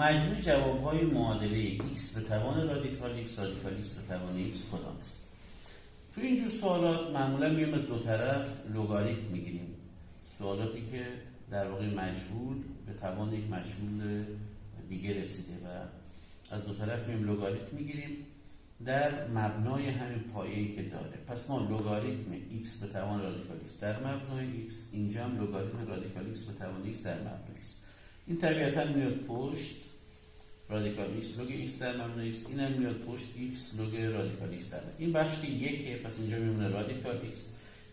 مجموع جوابهای معادله x به توان رادیکال x رادیکال x به توان x کدام است؟ تو اینجور سوالات معمولا میایم از دو طرف لگاریتم میگیریم. سوالاتی که در واقع مجهول به توان یک مجهول دیگه رسیده و از دو طرف میایم لگاریتم میگیریم در مبنای همین پایه‌ای که داره. پس ما لگاریتم x به توان رادیکال x در مبنای x، اینجا هم لگاریتم رادیکال x به توان x در مبنای x. این طبیعتا میاد پشت رادیکال x لوگ x در مبنای x، اینم میاد پشت x لوگ رادیکال x در مبنای. این بخش که یکه، پس اینجا میمونه رادیکال x.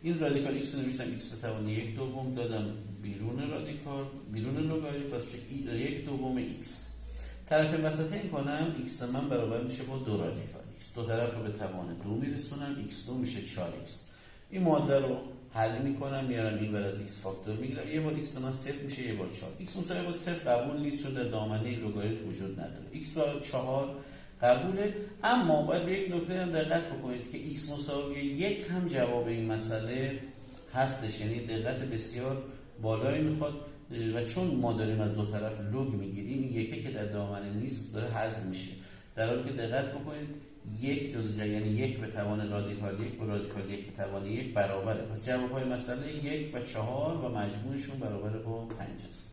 این رادیکال x رو نوشتم x به توان 1/2 دادم بیرون رادیکال، بیرون لگاریتم، پس میشه 1/2 x. طرف وسط این کنم x من برابر میشه با 2 رادیکال x. دو طرف رو به توان 2 میرسونم، x2 میشه 4x. این معادله رو حل میکنم، میارم این ور از x فاکتور میگیرم، یه بار x من 0 میشه، یه بار 4. x مساوی با 0 قبول نیست چون در دامنه لگاریتم وجود نداره. x با 4 قبوله، اما باید به یک نکته هم دقت بکنید که x مساوی 1 هم جواب این مسئله هستش، یعنی دقت بسیار بالایی میخواد و چون ما داریم از دو طرف لوگ میگیریم، این یکی که در دامنه نیست داره حذف میشه. در حالی که دقت بکنید 1 جزء یعنی 1 به توان رادیکال 1 با رادیکال 1 به توان 1 برابره. پس جوابهای مسئله 1 و 4 و مجموعشون برابر با 5 است.